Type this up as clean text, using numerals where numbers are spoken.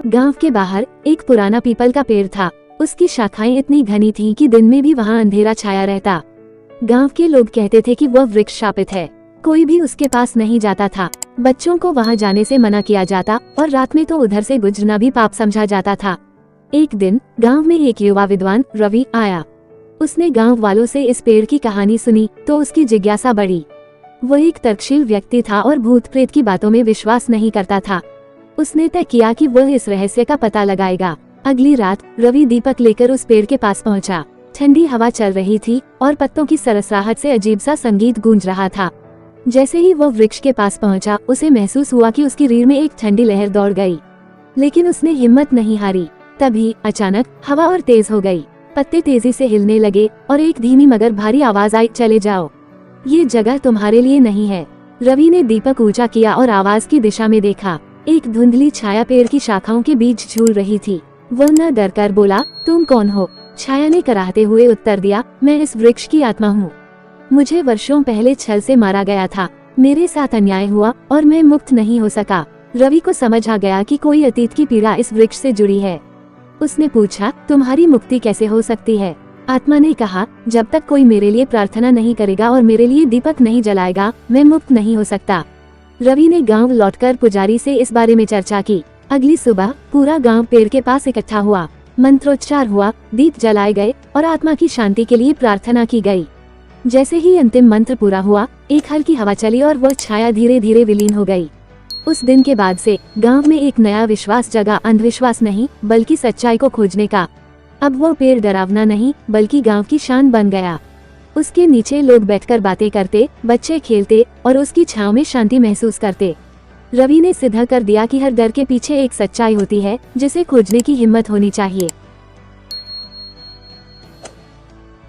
गांव के बाहर एक पुराना पीपल का पेड़ था। उसकी शाखाएं इतनी घनी थीं कि दिन में भी वहां अंधेरा छाया रहता। गांव के लोग कहते थे कि वह वृक्ष शापित है, कोई भी उसके पास नहीं जाता था। बच्चों को वहां जाने से मना किया जाता और रात में तो उधर से गुजरना भी पाप समझा जाता था। एक दिन गांव में एक युवा विद्वान रवि आया। उसने गांव वालों से इस पेड़ की कहानी सुनी तो उसकी जिज्ञासा बढ़ी। वह एक तर्कशील व्यक्ति था और भूत प्रेत की बातों में विश्वास नहीं करता था। उसने तय किया कि वह इस रहस्य का पता लगाएगा। अगली रात रवि दीपक लेकर उस पेड़ के पास पहुंचा। ठंडी हवा चल रही थी और पत्तों की सरसराहट से अजीब सा संगीत गूंज रहा था। जैसे ही वह वृक्ष के पास पहुंचा, उसे महसूस हुआ कि उसकी रीढ़ में एक ठंडी लहर दौड़ गई, लेकिन उसने हिम्मत नहीं हारी। तभी अचानक हवा और तेज हो गई, पत्ते तेजी से हिलने लगे और एक धीमी मगर भारी आवाज आई, चले जाओ, ये जगह तुम्हारे लिए नहीं है। रवि ने दीपक ऊंचा किया और आवाज की दिशा में देखा। एक धुंधली छाया पेड़ की शाखाओं के बीच झूल रही थी। वह न डर कर बोला, तुम कौन हो? छाया ने कराहते हुए उत्तर दिया, मैं इस वृक्ष की आत्मा हूँ। मुझे वर्षों पहले छल से मारा गया था, मेरे साथ अन्याय हुआ और मैं मुक्त नहीं हो सका। रवि को समझ आ गया कि कोई अतीत की पीड़ा इस वृक्ष से जुड़ी है। उसने पूछा, तुम्हारी मुक्ति कैसे हो सकती है? आत्मा ने कहा, जब तक कोई मेरे लिए प्रार्थना नहीं करेगा और मेरे लिए दीपक नहीं जलाएगा, मैं मुक्त नहीं हो सकता। रवि ने गांव लौटकर पुजारी से इस बारे में चर्चा की। अगली सुबह पूरा गांव पेड़ के पास इकट्ठा हुआ। मंत्रोच्चार हुआ, दीप जलाए गए और आत्मा की शांति के लिए प्रार्थना की गई। जैसे ही अंतिम मंत्र पूरा हुआ, एक हल्की हवा चली और वह छाया धीरे धीरे विलीन हो गई। उस दिन के बाद से गांव में एक नया विश्वास जगा, अंधविश्वास नहीं बल्कि सच्चाई को खोजने का। अब वो पेड़ डरावना नहीं बल्कि गांव की शान बन गया। उसके नीचे लोग बैठकर बातें करते, बच्चे खेलते और उसकी छांव में शांति महसूस करते। रवि ने सिद्ध कर दिया कि हर डर के पीछे एक सच्चाई होती है जिसे खोजने की हिम्मत होनी चाहिए।